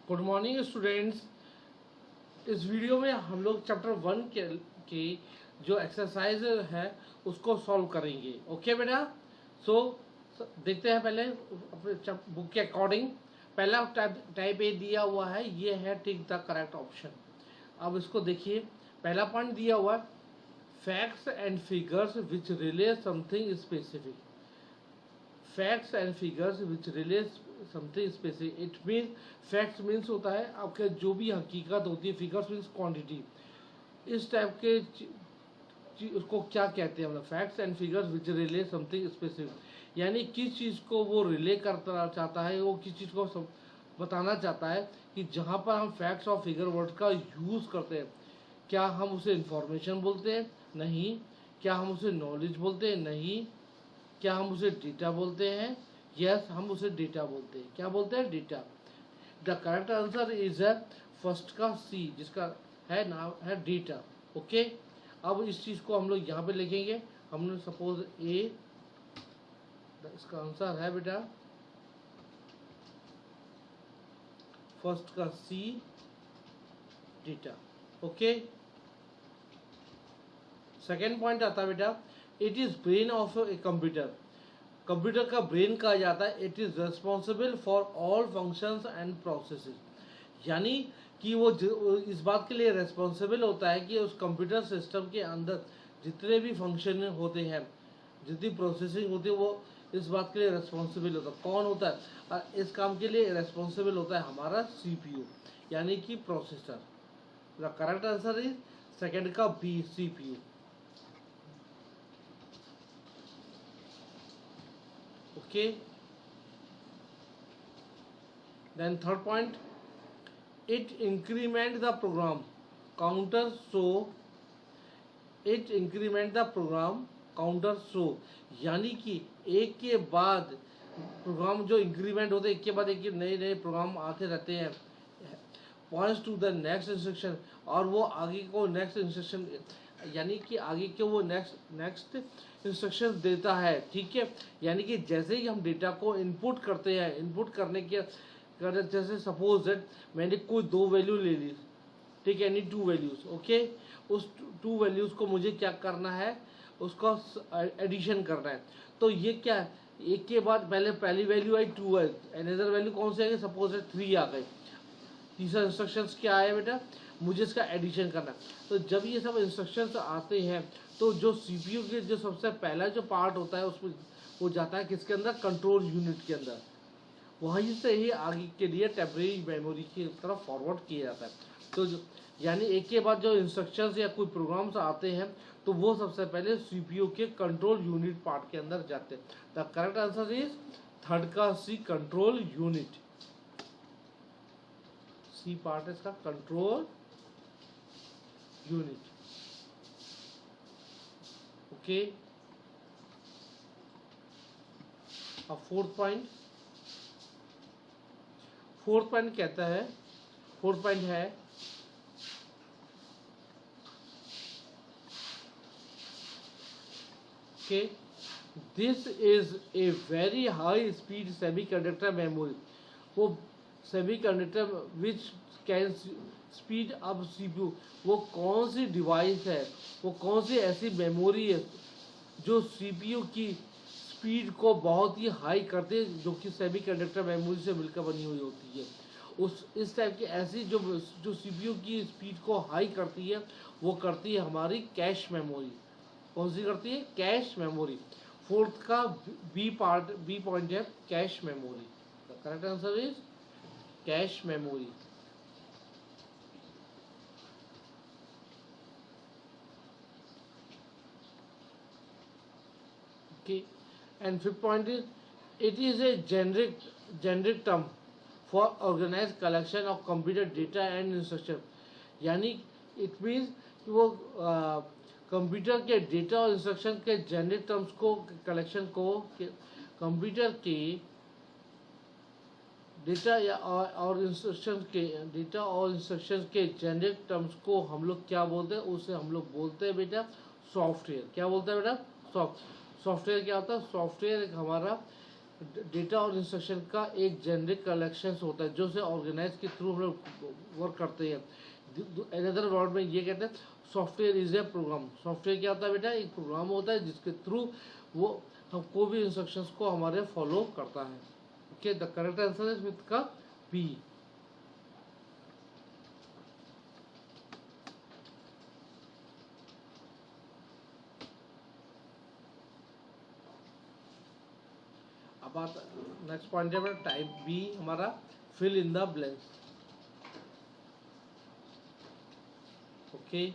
Good morning students. इस video में हम लोग चैप्टर 1 के जो एक्सरसाइज है उसको सॉल्व करेंगे। ओके बेटा, सो देखते हैं पहले अपने बुक के अकॉर्डिंग। पहला टाइप ए दिया हुआ है, ये है टिक द करेक्ट ऑप्शन। अब इसको देखिए, पहला पॉइंट दिया हुआ है facts and figures which relay something specific. Facts and figures which relay something specific. It mean facts means होता है आपके जो भी हकीकत होती है, फिगर्स मीन्स क्वांटिटी। इस टाइप के उसको क्या कहते हैं, मतलब facts and figures which relay something specific, यानी किस चीज़ को वो रिले करना चाहता है, वो किस चीज़ को बताना चाहता है कि जहाँ पर हम फैक्ट्स और फिगर वर्ड का यूज़ करते हैं, क्या हम उसे इंफॉर्मेशन बोलते हैं? नहीं। क्या हम उसे नॉलेज बोलते हैं? नहीं। क्या हम उसे डेटा बोलते हैं? यस, हम उसे डेटा बोलते हैं। क्या बोलते हैं? Data. The correct answer is first का सी, जिसका है नाम है डेटा। ओके, अब इस चीज़ को हम लोग यहाँ पे लिखेंगे। हमने सपोज ए, इसका आंसर है बेटा फर्स्ट का सी, डेटा। ओके, सेकेंड पॉइंट आता है बेटा it is brain of a computer. Computer का ब्रेन कहा जाता है। It is responsible for all functions and processes, यानी कि वो इस बात के लिए रेस्पॉन्सिबल होता है कि उस कंप्यूटर सिस्टम के अंदर जितने भी फंक्शन होते हैं, जितनी प्रोसेसिंग होती है, वो इस बात के लिए रेस्पॉन्सिबल होता है। कौन होता है? इस काम के लिए रेस्पॉन्सिबल होता है हमारा सीपीयू, यानी कि processor. The correct answer is second का B, CPU. Okay, then third point, it increment the program counter so it increment the program counter so, यानी कि एक के बाद प्रोग्राम जो इंक्रीमेंट होते हैं, एक के बाद एक नए नए प्रोग्राम आते रहते हैं, points to the next instruction, और वो आगे को नेक्स्ट इंस्ट्रक्शन, यानी कि आगे के वो नेक्स्ट इंस्ट्रक्शन देता है। ठीक है, यानी कि जैसे ही हम डेटा को इनपुट करते हैं, इनपुट करने के जैसे सपोज दैट मैंने कोई दो वैल्यू ले ली, ठीक है, यानी टू वैल्यूज। ओके, उस टू वैल्यूज को मुझे क्या करना है, उसका एडिशन करना है। तो ये क्या है, एक के बाद पहली वैल्यू आई 2 है, अनदर वैल्यू कौन सी आएगी, सपोज दैट 3 आ गई। तीसरा इंस्ट्रक्शंस क्या है बेटा, मुझे इसका एडिशन करना। तो जब ये सब इंस्ट्रक्शंस आते हैं तो जो सीपीयू के जो सबसे पहला जो पार्ट होता है उसमें वो जाता है किसके अंदर, कंट्रोल यूनिट के अंदर। वहीं से ही आगे के लिए टेम्परेरी मेमोरी की तरफ फॉरवर्ड किया जाता है। तो यानी एक के बाद जो इंस्ट्रक्शंस या कोई प्रोग्राम्स आते हैं तो वो सबसे पहले सीपीयू के कंट्रोल यूनिट पार्ट के अंदर जाते हैं। The correct answer is third का C, control unit. C part इसका कंट्रोल यूनिट। ओके, अब फोर्थ पॉइंट कहता है, फोर्थ पॉइंट है कि this is a very high speed semiconductor memory. वो semiconductor which can speed up CPU, वो कौन सी डिवाइस है, वो कौन सी ऐसी मेमोरी है जो सीपीयू की स्पीड को बहुत ही हाई करते हैं, जो कि सेमीकंडक्टर मेमोरी से मिलकर बनी हुई होती है। उस इस टाइप की ऐसी जो सीपीयू की स्पीड को हाई करती है, वो करती है हमारी कैश मेमोरी। कौन सी करती है? Cache memory. फोर्थ का बी पॉइंट है cache memory. Correct answer is cache memory. Okay, and fifth point is it is a generic term for organized collection of computer data and instruction, यानी it means कि वो computer के data और instruction के generic terms को, collection को, computer के data या और इंस्ट्रक्शन के डेटा और इंस्ट्रक्शन के जेनरिक टर्म्स को हम लोग क्या बोलते हैं, उसे हम लोग बोलते हैं बेटा सॉफ्टवेयर। क्या बोलते हैं बेटा? सॉफ्टवेयर क्या होता है? सॉफ्टवेयर एक हमारा डेटा और इंस्ट्रक्शन का एक जेनरिक कलेक्शन होता है जो से ऑर्गेनाइज के थ्रू हम लोग वर्क करते हैं। अनदर वर्ड में ये कहते हैं software is a program. Software क्या होता है बेटा? एक प्रोग्राम होता है जिसके थ्रू वो हम कोई भी इंस्ट्रक्शंस को हमारे फॉलो करता है। Okay, the correct answer is with का बी। अब बात नेक्स्ट पॉइंट है टाइप बी हमारा fill in the blanks. Okay,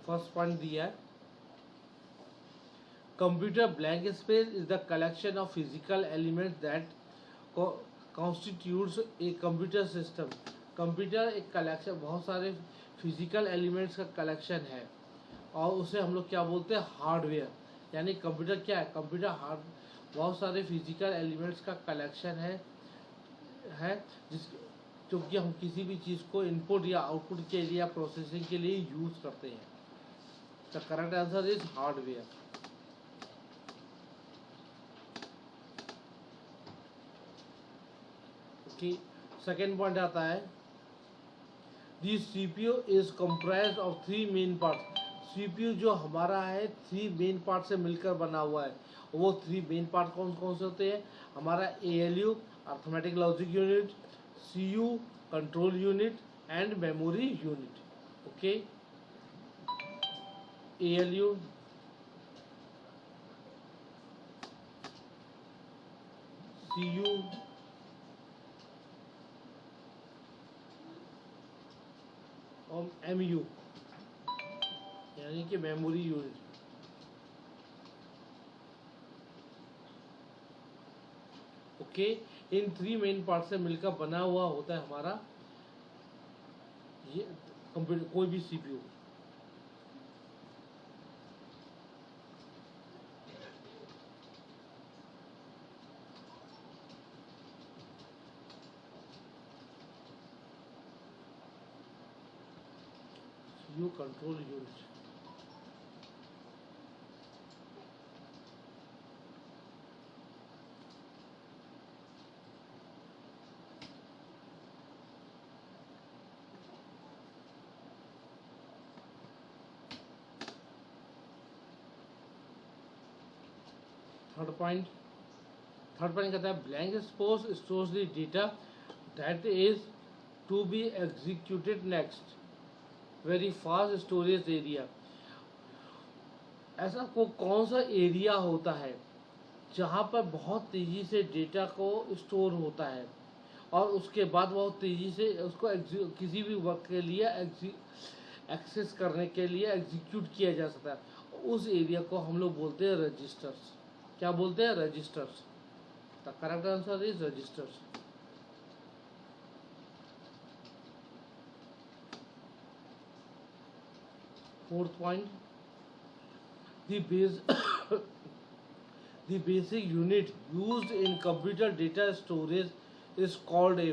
first point दिया है computer blank space is the collection of physical elements that constitutes a computer system. Computer एक collection, बहुत सारे फिजिकल एलिमेंट्स का कलेक्शन है और उसे हम लोग क्या बोलते हैं? हार्डवेयर। यानी कंप्यूटर क्या है? कंप्यूटर हार्ड बहुत सारे फिजिकल एलिमेंट्स का कलेक्शन है जिस जो कि हम किसी भी चीज़ को इनपुट या आउटपुट के लिए या प्रोसेसिंग के लिए यूज करते हैं। The correct answer is hardware. Okay, second point आता है the CPU is comprised of 3 main parts. CPU जो हमारा है 3 मेन पार्ट से मिलकर बना हुआ है। वो 3 मेन पार्ट कौन कौन से होते हैं? हमारा ALU arithmetic logic unit, CU control unit and memory unit. Okay, ALU, CU और एमयू यानी कि मेमोरी यूनिट। ओके, इन 3 मेन पार्ट से मिलकर बना हुआ होता है हमारा ये कंप्यूटर, कोई भी CPU. CU control unit. Third point कहता है blank space stores the data that is to be executed next very fast storage area. ऐसा कौन सा एरिया होता है जहाँ पर बहुत तेजी से डेटा को स्टोर होता है और उसके बाद बहुत तेजी से उसको किसी भी वर्क के लिए एक्सेस करने के लिए एग्जीक्यूट किया जा सकता है। उस एरिया को हम लोग बोलते हैं रजिस्टर्स। क्या बोलते हैं? Registers. The correct answer is registers. Fourth point the base the basic unit used in computer data storage is called a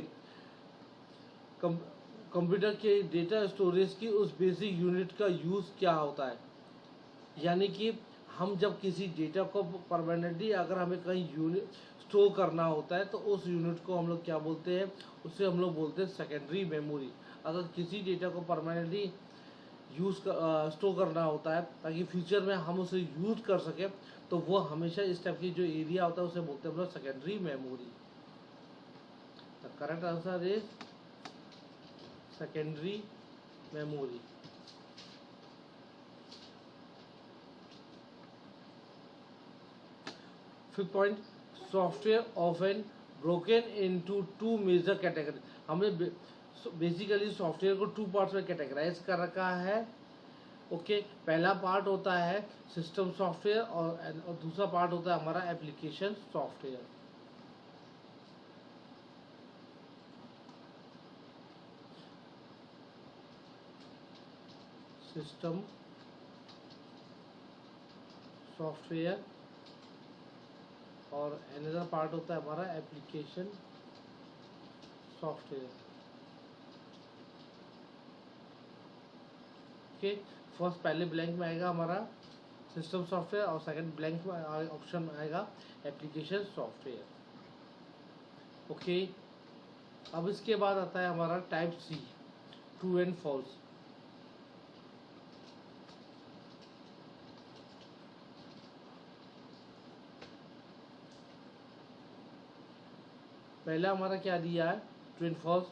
computer के डेटा स्टोरेज की उस बेसिक यूनिट का यूज़ क्या होता है? यानी कि हम जब किसी डेटा को परमानेंटली अगर हमें कहीं यूनिट स्टोर करना होता है तो उस यूनिट को हम लोग क्या बोलते हैं? उसे हम लोग बोलते हैं सेकेंडरी मेमोरी। अगर किसी डेटा को परमानेंटली स्टोर करना होता है ताकि फ्यूचर में हम उसे यूज कर सकें तो वो हमेशा इस टाइप की जो एरिया होता है उसे बोलते हैं हम लोग secondary memory. The correct answer is secondary memory. Fifth point software often broken into 2 major category. हमने बेसिकली सॉफ्टवेयर को 2 पार्ट्स में कैटेगराइज कर रखा है। ओके, पहला पार्ट होता है सिस्टम सॉफ्टवेयर और दूसरा पार्ट होता है हमारा एप्लीकेशन सॉफ्टवेयर। सिस्टम सॉफ्टवेयर और अनदर पार्ट होता है हमारा एप्लीकेशन सॉफ्टवेयर। ओके, फर्स्ट पहले ब्लैंक में आएगा हमारा सिस्टम सॉफ्टवेयर, और सेकंड ब्लैंक ऑप्शन आएगा एप्लीकेशन सॉफ्टवेयर। ओके, अब इसके बाद आता है हमारा type C, true and false. पहला हमारा क्या दिया है, true and false.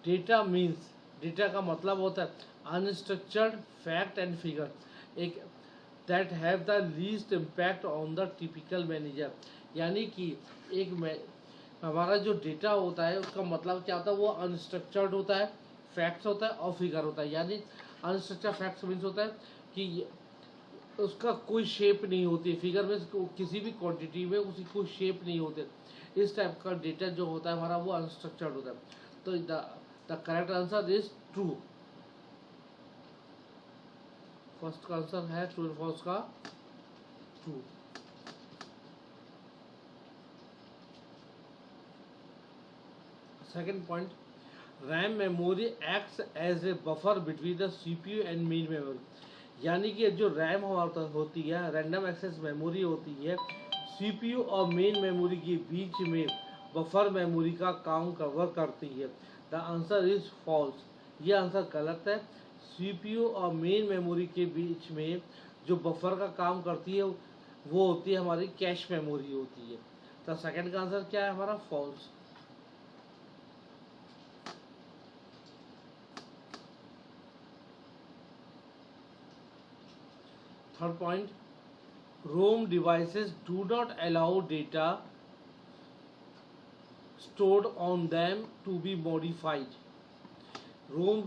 Data means, data का मतलब होता है अनस्ट्रक्चर्ड फैक्ट एंड फिगर, एक that have the least impact on the typical manager. यानी कि हमारा जो डेटा होता है उसका मतलब क्या होता है, वो अनस्ट्रक्चर्ड होता है, फैक्ट्स होता है और फिगर होता है। यानी अनस्ट्रक्चर्ड फैक्ट्स मीन्स होता है कि उसका कोई शेप नहीं होती, फिगर में किसी भी क्वांटिटी में उसकी कोई शेप नहीं होते। इस टाइप का डेटा जो होता है हमारा वो अनस्ट्रक्चर्ड होता है। तो the correct answer is true. First का आंसर है ट्रू एंड फॉल्स का true. Second point, RAM memory acts as a buffer between the CPU and main memory. यानी कि जो रैम होती है, रैंडम एक्सेस मेमोरी होती है, सीपीयू और मेन मेमोरी के बीच में बफर मेमोरी का काम कवर करती है। द आंसर इज फॉल्स, ये आंसर गलत है। सीपीयू और मेन मेमोरी के बीच में जो बफर का काम करती है वो होती है हमारी कैश मेमोरी होती है। तो सेकंड का आंसर क्या है हमारा, false. Third point, ROM devices do not allow data stored on them to be modified। ROM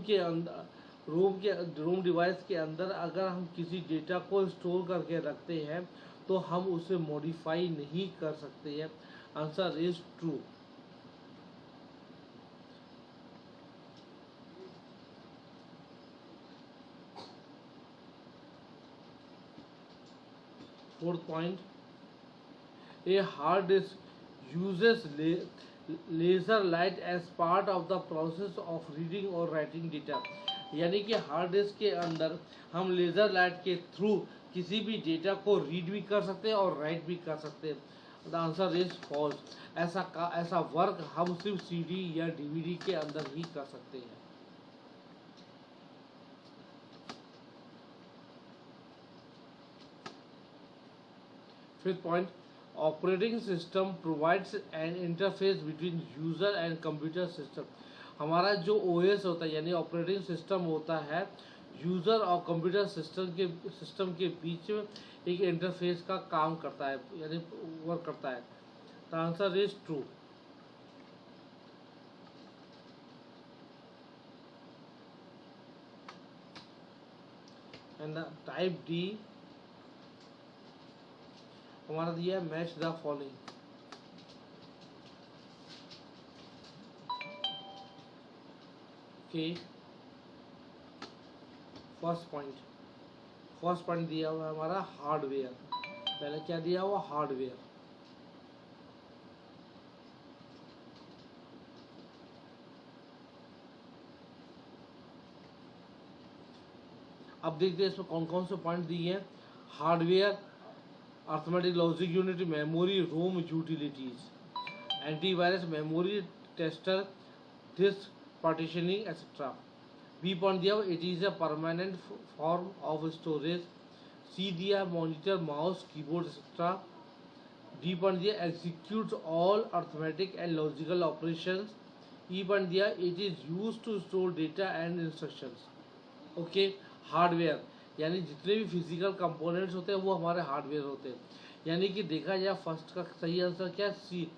device के अंदर अगर हम किसी डेटा को स्टोर करके रखते हैं तो हम उसे मॉडिफाई नहीं कर सकते हैं। Answer is true. Fourth point, a hard disk uses laser light as part of the process of reading और राइटिंग डेटा। यानी कि हार्ड डिस्क के अंदर हम लेजर लाइट के थ्रू किसी भी डेटा को रीड भी कर सकते हैं और राइट भी कर सकते हैं। The answer is false. ऐसा वर्क हम सिर्फ सीडी या डीवीडी के अंदर ही कर सकते हैं। Fifth point, operating system provides N interface between user and computer system. हमारा जो ओएस होता है यानी ऑपरेटिंग सिस्टम होता है, यूजर और कंप्यूटर सिस्टम के बीच में एक इंटरफेस का काम करता है, यानी वर्क करता है। The answer is true. And type D हमारा दिया है match the following. Okay, first point दिया हुआ है हमारा हार्डवेयर। पहले क्या दिया हुआ, हार्डवेयर। अब देखते हैं इसमें कौन कौन से पॉइंट दिए हैं। Hardware, arithmetic logic unit, memory, ROM utilities, antivirus, memory tester, disk partitioning etcetera. B point दिया हुआ, it is a permanent form of storage. C दिया, monitor, mouse, keyboard etcetera. D point दिया, execute all arithmetic and logical operations. E point दिया, it is use to store data and instructions. Okay, hardware यानी जितने भी physical components होते हैं वो हमारे हार्डवेयर होते हैं। यानी कि देखा जाए फर्स्ट का सही आंसर क्या है, C,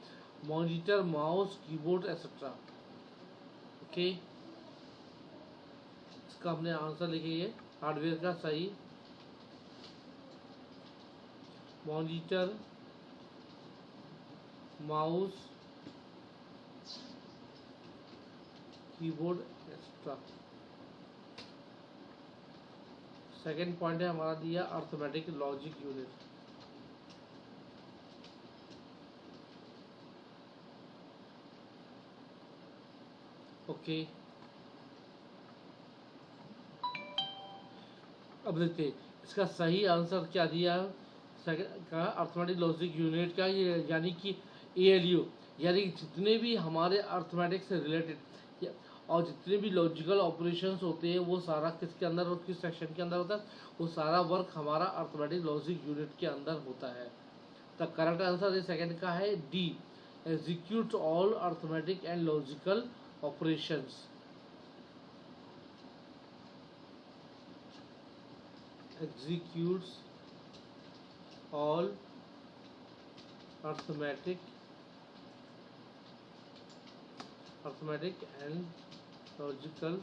monitor, mouse, keyboard etcetera. Okay, इसका हमने आंसर लिखे ये हार्डवेयर का सही, monitor, mouse, keyboard etcetera. Second point है हमारा दिया अर्थमेटिक लॉजिक यूनिट। ओके, अब देखते हैं इसका सही आंसर क्या दिया का अर्थमेटिक लॉजिक यूनिट का, ये यानी कि ALU, यानी कि जितने भी हमारे अर्थमेटिक से रिलेटेड और जितने भी लॉजिकल ऑपरेशंस होते हैं वो सारा किसके अंदर और किस सेक्शन के अंदर होता है, वो सारा वर्क हमारा अर्थमेटिक लॉजिक यूनिट के अंदर होता है। द करेक्ट आंसर इस सेकंड का है D, execute all arithmetic and logical operations. executes all arithmetic and logical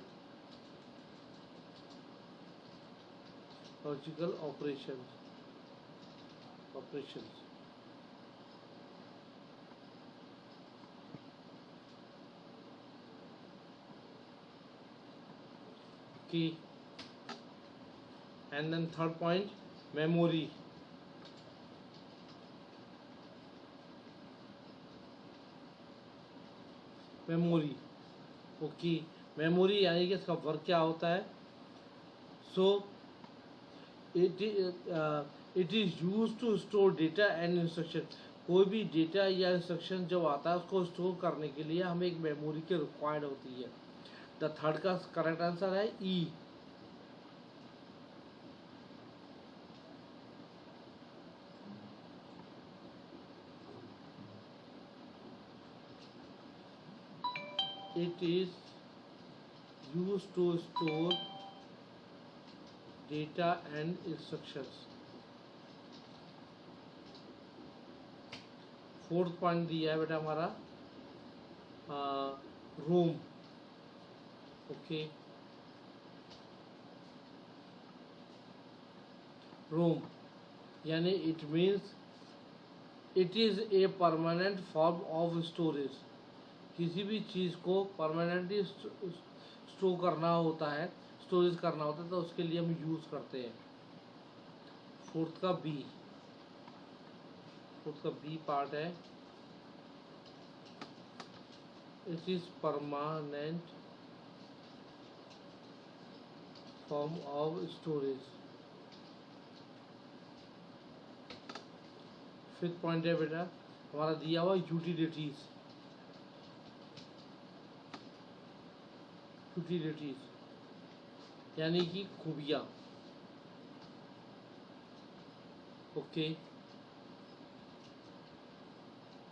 operations. Okay. And then third point, memory. Okay, memory यानी कि इसका वर्क क्या होता है। So it is use to store data and instruction. कोई भी data या instruction जब आता है उसको स्टोर करने के लिए हमें एक मेमोरी की रिक्वायर्ड होती है। द थर्ड का करेक्ट आंसर है ई। It is used to store data and instructions. Fourth point दिया है बेटा हमारा रोम। ओके, रोम यानी it means it is a permanent form of storage. किसी भी चीज़ को परमानेंटली स्टोर करना होता है, स्टोरेज करना होता है, तो उसके लिए हम यूज़ करते हैं। फोर्थ का बी पार्ट है, it is permanent form of storage. Fifth point है बेटा हमारा दिया हुआ यूटिलिटीज। यानी कि खूबियाँ। ओके,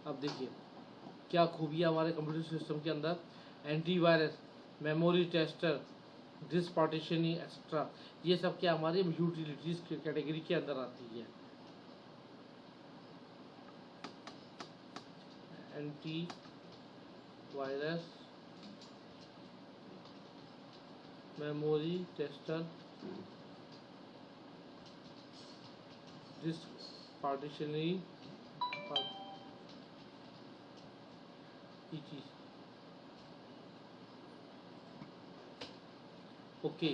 अब देखिए क्या खूबियाँ हमारे कंप्यूटर सिस्टम के अंदर, antivirus, memory tester, disk partitioning etcetera, ये सब क्या हमारी यूटिलिटीज की कैटेगरी के अंदर आती है। Anti virus, memory tester, disk partitioning, okay.